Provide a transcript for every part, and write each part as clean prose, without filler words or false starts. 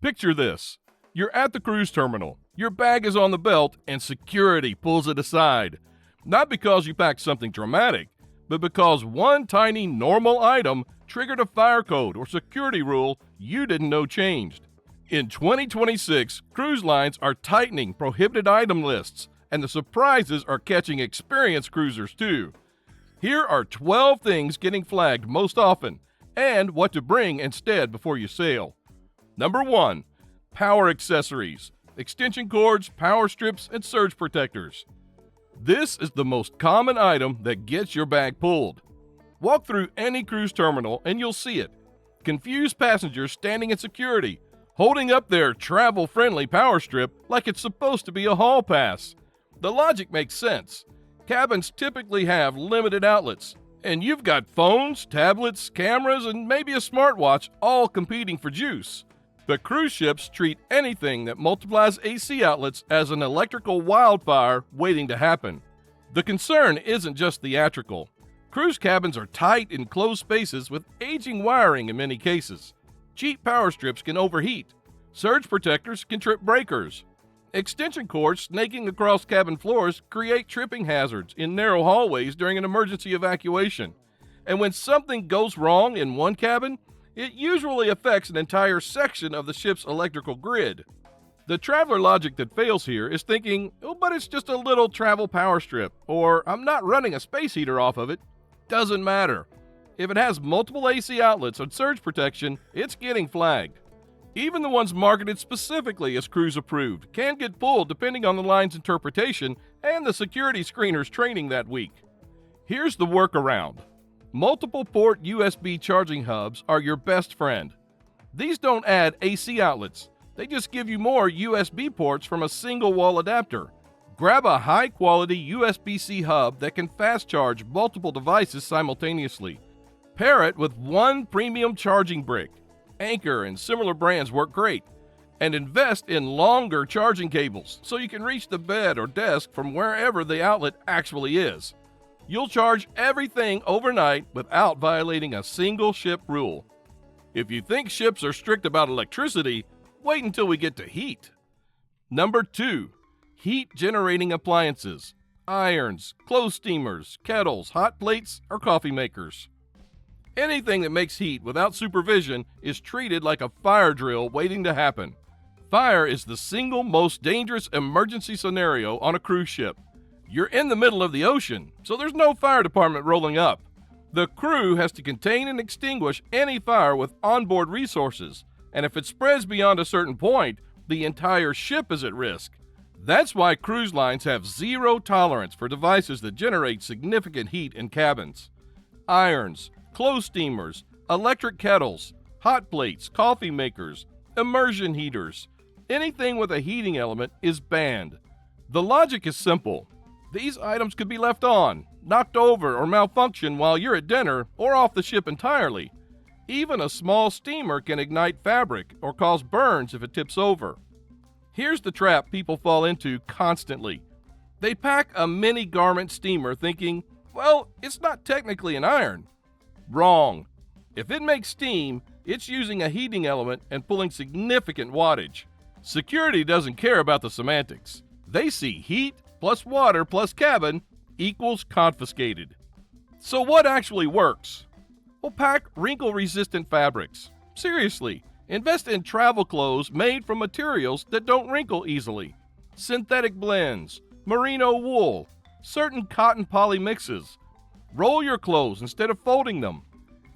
Picture this. You're at the cruise terminal, your bag is on the belt, and security pulls it aside. Not because you packed something dramatic, but because one tiny normal item triggered a fire code or security rule you didn't know changed. In 2026, cruise lines are tightening prohibited item lists, and the surprises are catching experienced cruisers too. Here are 12 things getting flagged most often, and what to bring instead before you sail. Number 1. Power accessories, extension cords, power strips, and surge protectors. This is the most common item that gets your bag pulled. Walk through any cruise terminal and you'll see it. Confused passengers standing in security, holding up their travel-friendly power strip like it's supposed to be a hall pass. The logic makes sense. Cabins typically have limited outlets, and you've got phones, tablets, cameras, and maybe a smartwatch all competing for juice. But cruise ships treat anything that multiplies AC outlets as an electrical wildfire waiting to happen. The concern isn't just theatrical. Cruise cabins are tight, enclosed spaces with aging wiring in many cases. Cheap power strips can overheat. Surge protectors can trip breakers. Extension cords snaking across cabin floors create tripping hazards in narrow hallways during an emergency evacuation. And when something goes wrong in one cabin, it usually affects an entire section of the ship's electrical grid. The traveler logic that fails here is thinking, oh, but it's just a little travel power strip, or I'm not running a space heater off of it. Doesn't matter. If it has multiple AC outlets and surge protection, it's getting flagged. Even the ones marketed specifically as cruise approved can get pulled depending on the line's interpretation and the security screener's training that week. Here's the workaround. Multiple port USB charging hubs are your best friend. These don't add AC outlets. They just give you more USB ports from a single wall adapter. Grab a high-quality USB-C hub that can fast charge multiple devices simultaneously. Pair it with one premium charging brick. Anchor and similar brands work great. And invest in longer charging cables so you can reach the bed or desk from wherever the outlet actually is. You'll charge everything overnight without violating a single ship rule. If you think ships are strict about electricity, wait until we get to heat. Number 2. Heat-generating appliances. Irons, clothes steamers, kettles, hot plates, or coffee makers. Anything that makes heat without supervision is treated like a fire drill waiting to happen. Fire is the single most dangerous emergency scenario on a cruise ship. You're in the middle of the ocean, so there's no fire department rolling up. The crew has to contain and extinguish any fire with onboard resources, and if it spreads beyond a certain point, the entire ship is at risk. That's why cruise lines have zero tolerance for devices that generate significant heat in cabins. Irons, clothes steamers, electric kettles, hot plates, coffee makers, immersion heaters. Anything with a heating element is banned. The logic is simple. These items could be left on, knocked over, or malfunction while you're at dinner or off the ship entirely. Even a small steamer can ignite fabric or cause burns if it tips over. Here's the trap people fall into constantly. They pack a mini garment steamer thinking, well, it's not technically an iron. Wrong. If it makes steam, it's using a heating element and pulling significant wattage. Security doesn't care about the semantics. They see heat plus water plus cabin equals confiscated. So what actually works? Well, pack wrinkle-resistant fabrics. Seriously, invest in travel clothes made from materials that don't wrinkle easily. Synthetic blends, merino wool, certain cotton poly mixes. Roll your clothes instead of folding them.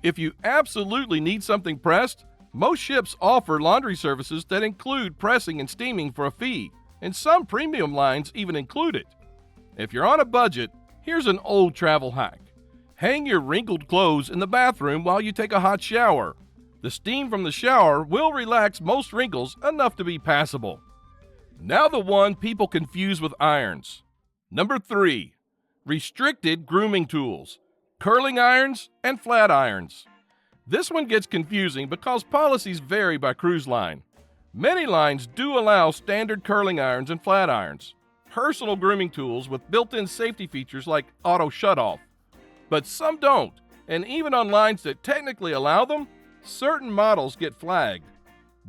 If you absolutely need something pressed, most ships offer laundry services that include pressing and steaming for a fee, and some premium lines even include it. If you're on a budget, here's an old travel hack. Hang your wrinkled clothes in the bathroom while you take a hot shower. The steam from the shower will relax most wrinkles enough to be passable. Now the one people confuse with irons. Number 3. Restricted grooming tools. Curling irons and flat irons. This one gets confusing because policies vary by cruise line. Many lines do allow standard curling irons and flat irons, personal grooming tools with built-in safety features like auto shutoff. But some don't, and even on lines that technically allow them, certain models get flagged.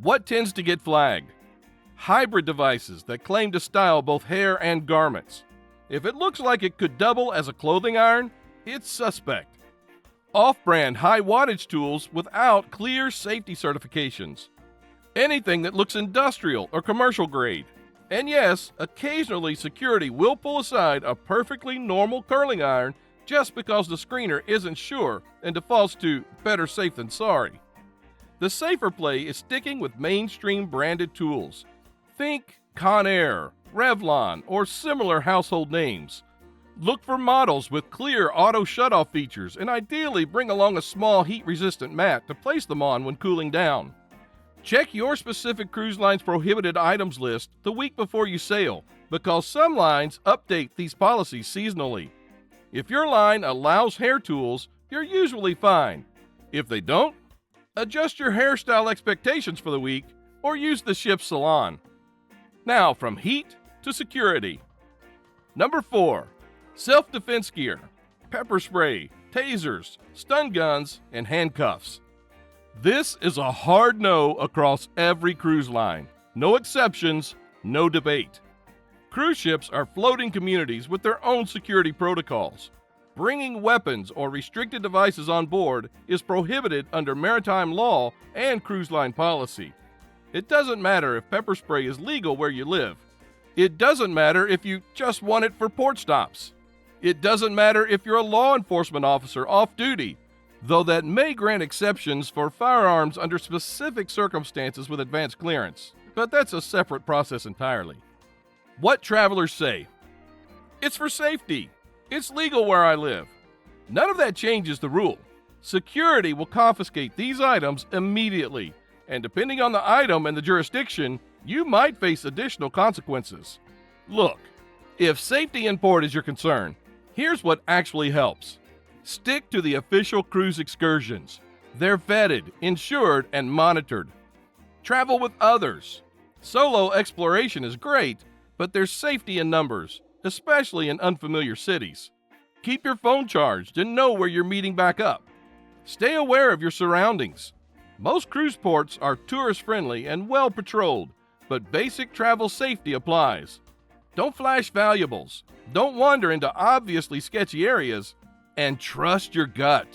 What tends to get flagged? Hybrid devices that claim to style both hair and garments. If it looks like it could double as a clothing iron, it's suspect. Off-brand high-wattage tools without clear safety certifications. Anything that looks industrial or commercial grade. And yes, occasionally security will pull aside a perfectly normal curling iron just because the screener isn't sure and defaults to better safe than sorry. The safer play is sticking with mainstream branded tools. Think Conair, Revlon, or similar household names. Look for models with clear auto shutoff features and ideally bring along a small heat-resistant mat to place them on when cooling down. Check your specific cruise line's prohibited items list the week before you sail, because some lines update these policies seasonally. If your line allows hair tools, you're usually fine. If they don't, adjust your hairstyle expectations for the week or use the ship's salon. Now, from heat to security. Number 4. Self-defense gear, pepper spray, tasers, stun guns, and handcuffs. This is a hard no across every cruise line. No exceptions, no debate. Cruise ships are floating communities with their own security protocols. Bringing weapons or restricted devices on board is prohibited under maritime law and cruise line policy. It doesn't matter if pepper spray is legal where you live. It doesn't matter if you just want it for port stops. It doesn't matter if you're a law enforcement officer off duty, though that may grant exceptions for firearms under specific circumstances with advanced clearance, but that's a separate process entirely. What travelers say? It's for safety. It's legal where I live. None of that changes the rule. Security will confiscate these items immediately, and depending on the item and the jurisdiction, you might face additional consequences. Look, if safety in port is your concern, here's what actually helps. Stick to the official cruise excursions. They're vetted, insured, and monitored. Travel with others. Solo exploration is great, but there's safety in numbers, especially in unfamiliar cities. Keep your phone charged and know where you're meeting back up. Stay aware of your surroundings. Most cruise ports are tourist-friendly and well-patrolled, but basic travel safety applies. Don't flash valuables. Don't wander into obviously sketchy areas, and trust your gut.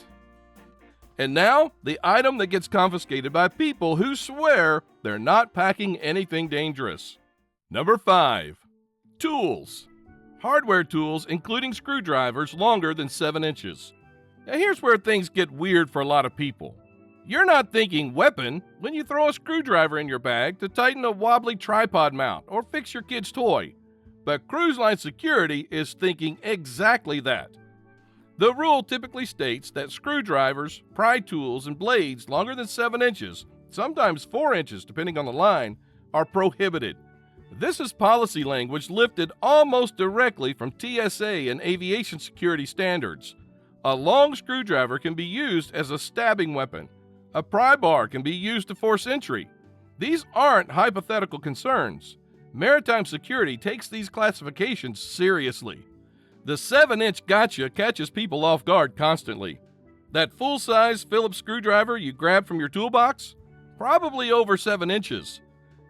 And now, the item that gets confiscated by people who swear they're not packing anything dangerous. Number 5. Tools. Hardware tools, including screwdrivers longer than 7 inches. Now here's where things get weird for a lot of people. You're not thinking weapon when you throw a screwdriver in your bag to tighten a wobbly tripod mount or fix your kid's toy. But cruise line security is thinking exactly that. The rule typically states that screwdrivers, pry tools, and blades longer than 7 inches, sometimes 4 inches depending on the line, are prohibited. This is policy language lifted almost directly from TSA and aviation security standards. A long screwdriver can be used as a stabbing weapon. A pry bar can be used to force entry. These aren't hypothetical concerns. Maritime security takes these classifications seriously. The 7-inch gotcha catches people off guard constantly. That full-size Phillips screwdriver you grab from your toolbox? Probably over 7 inches.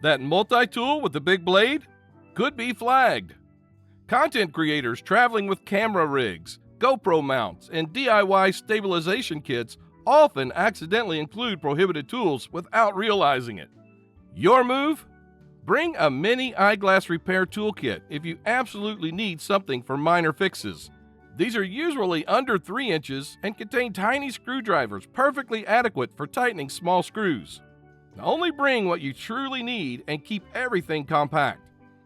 That multi-tool with the big blade? Could be flagged. Content creators traveling with camera rigs, GoPro mounts, and DIY stabilization kits often accidentally include prohibited tools without realizing it. Your move? Bring a mini eyeglass repair toolkit if you absolutely need something for minor fixes. These are usually under 3 inches and contain tiny screwdrivers perfectly adequate for tightening small screws. Only bring what you truly need and keep everything compact.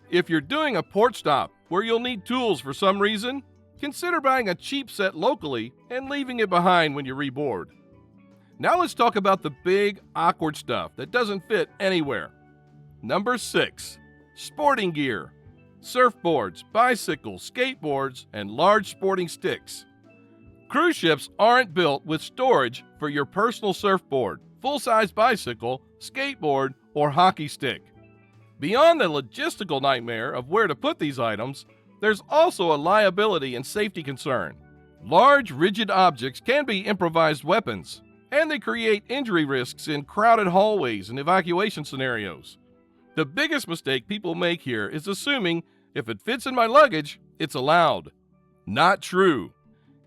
If you're doing a port stop where you'll need tools for some reason, consider buying a cheap set locally and leaving it behind when you reboard. Now let's talk about the big, awkward stuff that doesn't fit anywhere. Number 6. Sporting gear. Surfboards, bicycles, skateboards, and large sporting sticks. Cruise ships aren't built with storage for your personal surfboard, full-size bicycle, skateboard, or hockey stick. Beyond the logistical nightmare of where to put these items, there's also a liability and safety concern. Large, rigid objects can be improvised weapons, and they create injury risks in crowded hallways and evacuation scenarios. The biggest mistake people make here is assuming if it fits in my luggage, it's allowed. Not true.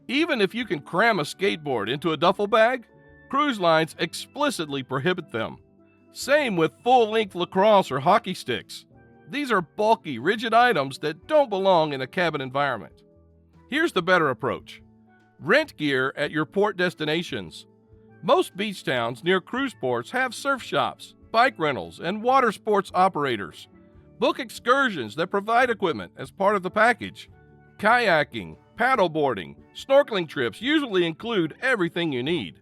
Even if you can cram a skateboard into a duffel bag, cruise lines explicitly prohibit them. Same with full-length lacrosse or hockey sticks. These are bulky, rigid items that don't belong in a cabin environment. Here's the better approach. Rent gear at your port destinations. Most beach towns near cruise ports have surf shops, bike rentals, and water sports operators. Book excursions that provide equipment as part of the package. Kayaking, paddleboarding, snorkeling trips usually include everything you need.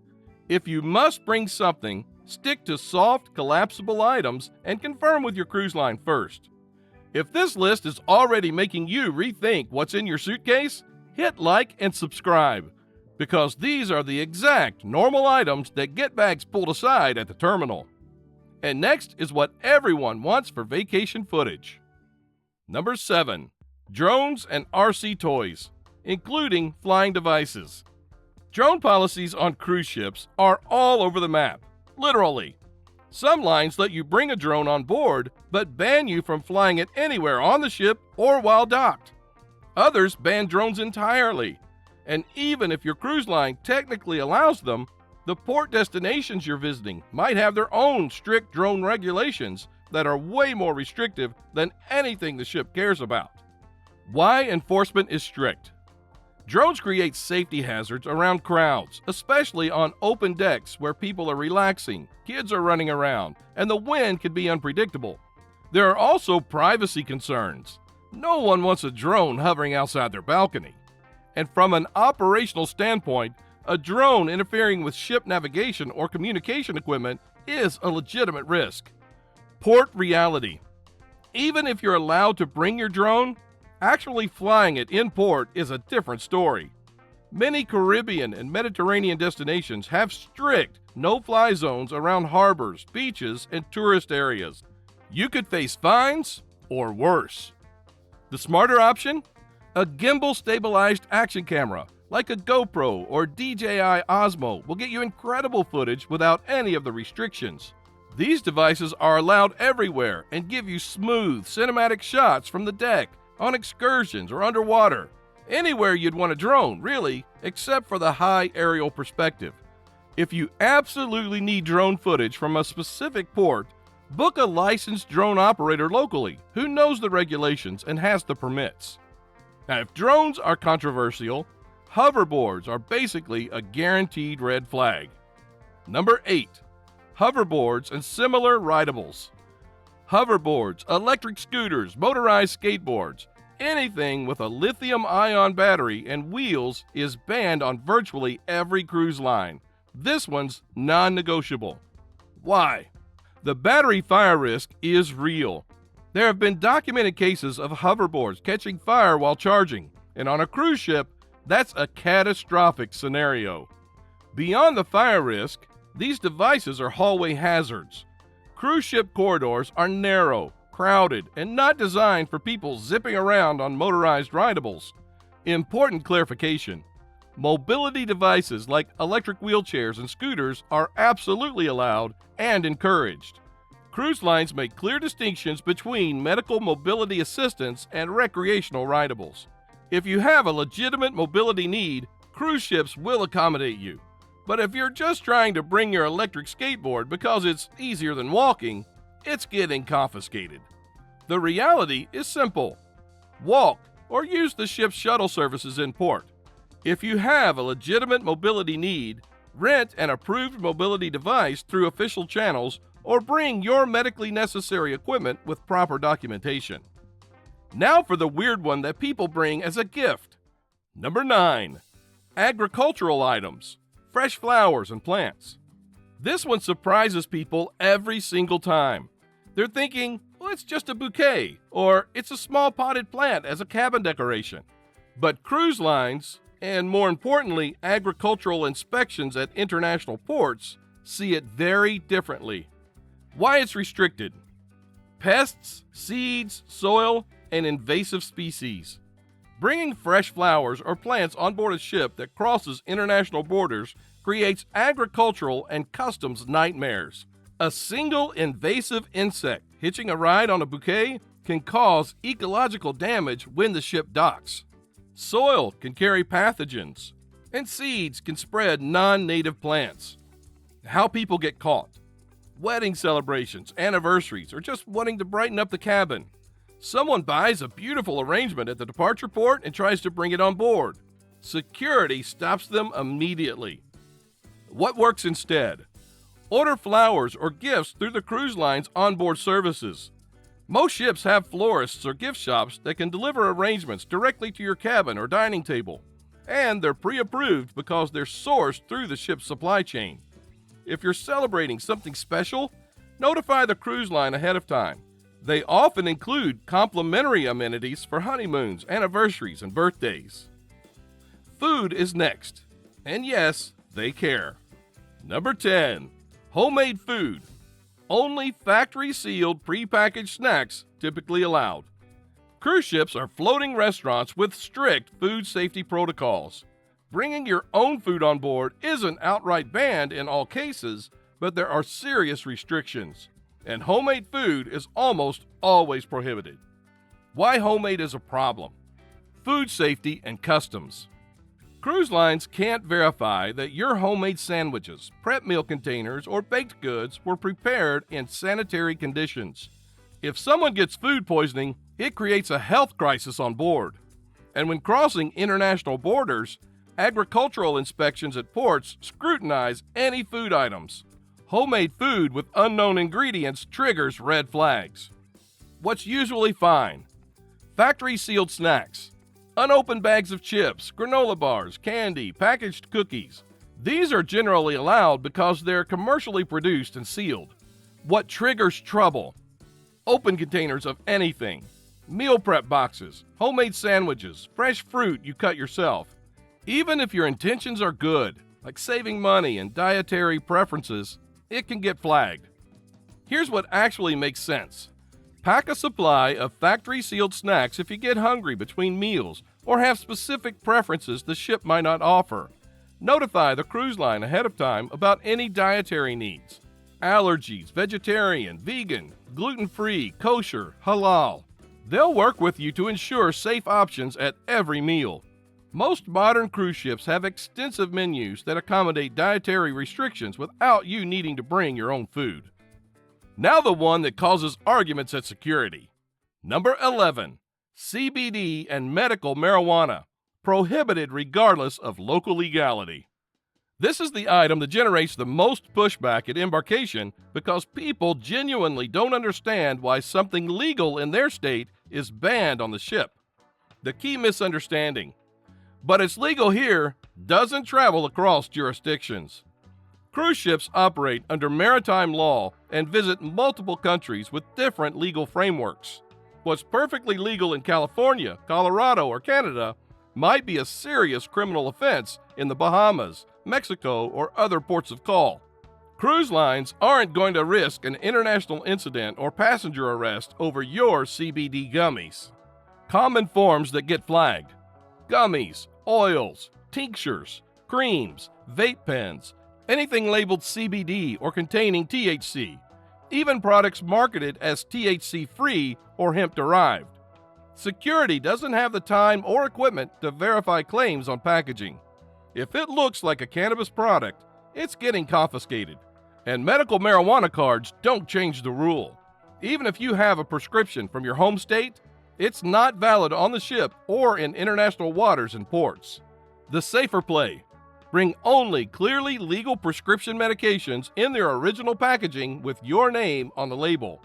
If you must bring something, stick to soft, collapsible items and confirm with your cruise line first. If this list is already making you rethink what's in your suitcase, hit like and subscribe, because these are the exact normal items that get bags pulled aside at the terminal. And next is what everyone wants for vacation footage. Number 7. Drones and RC toys, including flying devices. Drone policies on cruise ships are all over the map, literally. Some lines let you bring a drone on board, but ban you from flying it anywhere on the ship or while docked. Others ban drones entirely, and even if your cruise line technically allows them, the port destinations you're visiting might have their own strict drone regulations that are way more restrictive than anything the ship cares about. Why enforcement is strict? Drones create safety hazards around crowds, especially on open decks where people are relaxing, kids are running around, and the wind can be unpredictable. There are also privacy concerns. No one wants a drone hovering outside their balcony. And from an operational standpoint, a drone interfering with ship navigation or communication equipment is a legitimate risk. Port reality. Even if you're allowed to bring your drone, actually flying it in port is a different story. Many Caribbean and Mediterranean destinations have strict no-fly zones around harbors, beaches, and tourist areas. You could face fines or worse. The smarter option? A gimbal-stabilized action camera, like a GoPro or DJI Osmo, will get you incredible footage without any of the restrictions. These devices are allowed everywhere and give you smooth, cinematic shots from the deck, on excursions or underwater. Anywhere you'd want a drone, really, except for the high aerial perspective. If you absolutely need drone footage from a specific port, book a licensed drone operator locally who knows the regulations and has the permits. Now, if drones are controversial, hoverboards are basically a guaranteed red flag. Number 8. Hoverboards and similar rideables. Hoverboards, electric scooters, motorized skateboards, anything with a lithium-ion battery and wheels is banned on virtually every cruise line. This one's non-negotiable. Why? The battery fire risk is real. There have been documented cases of hoverboards catching fire while charging, and on a cruise ship, that's a catastrophic scenario. Beyond the fire risk, these devices are hallway hazards. Cruise ship corridors are narrow, crowded, and not designed for people zipping around on motorized rideables. Important clarification. Mobility devices like electric wheelchairs and scooters are absolutely allowed and encouraged. Cruise lines make clear distinctions between medical mobility assistance and recreational rideables. If you have a legitimate mobility need, cruise ships will accommodate you. But if you're just trying to bring your electric skateboard because it's easier than walking, it's getting confiscated. The reality is simple. Walk or use the ship's shuttle services in port. If you have a legitimate mobility need, rent an approved mobility device through official channels or bring your medically necessary equipment with proper documentation. Now for the weird one that people bring as a gift. Number 9. Agricultural items. Fresh flowers and plants. This one surprises people every single time. They're thinking, well, it's just a bouquet, or it's a small potted plant as a cabin decoration. But cruise lines, and more importantly, agricultural inspections at international ports, see it very differently. Why it's restricted? Pests, seeds, soil, and invasive species. Bringing fresh flowers or plants on board a ship that crosses international borders creates agricultural and customs nightmares. A single invasive insect hitching a ride on a bouquet can cause ecological damage when the ship docks. Soil can carry pathogens, and seeds can spread non-native plants. How people get caught. Wedding celebrations, anniversaries, or just wanting to brighten up the cabin. Someone buys a beautiful arrangement at the departure port and tries to bring it on board. Security stops them immediately. What works instead? Order flowers or gifts through the cruise line's onboard services. Most ships have florists or gift shops that can deliver arrangements directly to your cabin or dining table, and they're pre-approved because they're sourced through the ship's supply chain. If you're celebrating something special, notify the cruise line ahead of time. They often include complimentary amenities for honeymoons, anniversaries, and birthdays. Food is next, and yes, they care. Number 10. Homemade food. Only factory-sealed prepackaged snacks typically allowed. Cruise ships are floating restaurants with strict food safety protocols. Bringing your own food on board isn't outright banned in all cases, but there are serious restrictions, and homemade food is almost always prohibited. Why homemade is a problem? Food safety and customs. Cruise lines can't verify that your homemade sandwiches, prep meal containers, or baked goods were prepared in sanitary conditions. If someone gets food poisoning, it creates a health crisis on board. And when crossing international borders, agricultural inspections at ports scrutinize any food items. Homemade food with unknown ingredients triggers red flags. What's usually fine? Factory-sealed snacks. Unopened bags of chips, granola bars, candy, packaged cookies. These are generally allowed because they're commercially produced and sealed. What triggers trouble? Open containers of anything. Meal prep boxes, homemade sandwiches, fresh fruit you cut yourself. Even if your intentions are good, like saving money and dietary preferences, it can get flagged. Here's what actually makes sense. Pack a supply of factory-sealed snacks if you get hungry between meals or have specific preferences the ship might not offer. Notify the cruise line ahead of time about any dietary needs. Allergies, vegetarian, vegan, gluten-free, kosher, halal. They'll work with you to ensure safe options at every meal. Most modern cruise ships have extensive menus that accommodate dietary restrictions without you needing to bring your own food. Now the one that causes arguments at security. Number 11. CBD and medical marijuana, prohibited regardless of local legality. This is the item that generates the most pushback at embarkation because people genuinely don't understand why something legal in their state is banned on the ship. The key misunderstanding. But it's legal here doesn't travel across jurisdictions. Cruise ships operate under maritime law and visit multiple countries with different legal frameworks. What's perfectly legal in California, Colorado, or Canada might be a serious criminal offense in the Bahamas, Mexico, or other ports of call. Cruise lines aren't going to risk an international incident or passenger arrest over your CBD gummies. Common forms that get flagged: gummies, oils, tinctures, creams, vape pens, anything labeled CBD or containing THC, even products marketed as THC-free or hemp-derived. Security doesn't have the time or equipment to verify claims on packaging. If it looks like a cannabis product, it's getting confiscated. And medical marijuana cards don't change the rule. Even if you have a prescription from your home state, it's not valid on the ship or in international waters and ports. The safer play: bring only clearly legal prescription medications in their original packaging with your name on the label.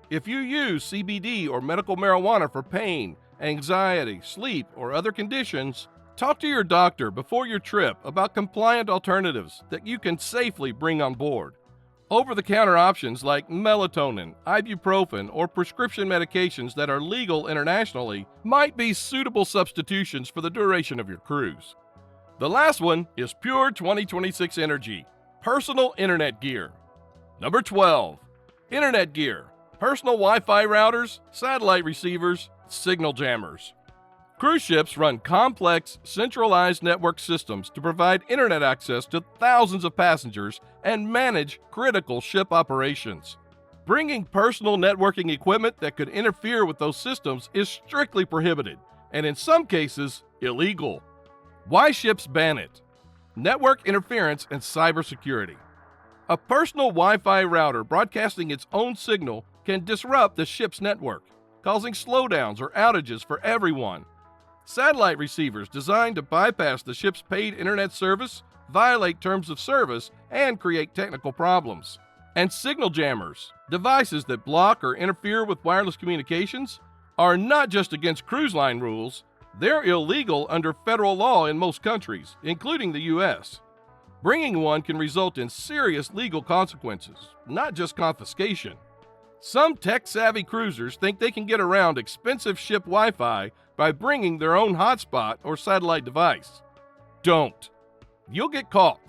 If you use CBD or medical marijuana for pain, anxiety, sleep, or other conditions, talk to your doctor before your trip about compliant alternatives that you can safely bring on board. Over-the-counter options like melatonin, ibuprofen, or prescription medications that are legal internationally might be suitable substitutions for the duration of your cruise. The last one is Pure 2026 Energy, personal internet gear. Number 12. Internet gear, personal Wi-Fi routers, satellite receivers, signal jammers. Cruise ships run complex, centralized network systems to provide internet access to thousands of passengers and manage critical ship operations. Bringing personal networking equipment that could interfere with those systems is strictly prohibited, and in some cases, illegal. Why ships ban it? Network interference and cybersecurity. A personal Wi-Fi router broadcasting its own signal can disrupt the ship's network, causing slowdowns or outages for everyone. Satellite receivers designed to bypass the ship's paid internet service violate terms of service and create technical problems. And signal jammers, devices that block or interfere with wireless communications, are not just against cruise line rules, they're illegal under federal law in most countries, including the U.S. Bringing one can result in serious legal consequences, not just confiscation. Some tech-savvy cruisers think they can get around expensive ship Wi-Fi by bringing their own hotspot or satellite device. Don't. You'll get caught.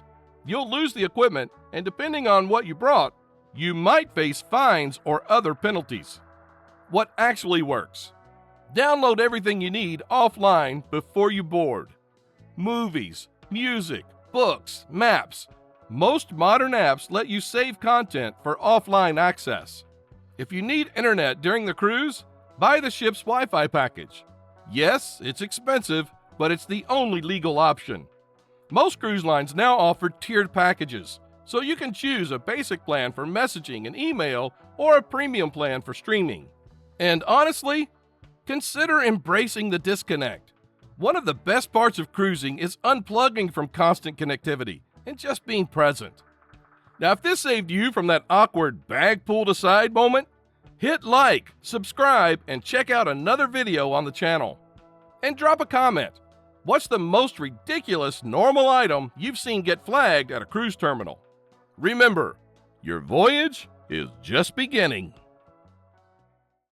You'll lose the equipment, and depending on what you brought, you might face fines or other penalties. What actually works? Download everything you need offline before you board. Movies, music, books, maps. Most modern apps let you save content for offline access. If you need internet during the cruise, buy the ship's Wi-Fi package. Yes, it's expensive, but it's the only legal option. Most cruise lines now offer tiered packages, so you can choose a basic plan for messaging and email or a premium plan for streaming. And honestly, consider embracing the disconnect. One of the best parts of cruising is unplugging from constant connectivity and just being present. Now, if this saved you from that awkward bag pulled aside moment, hit like, subscribe, and check out another video on the channel. And drop a comment. What's the most ridiculous normal item you've seen get flagged at a cruise terminal? Remember, your voyage is just beginning.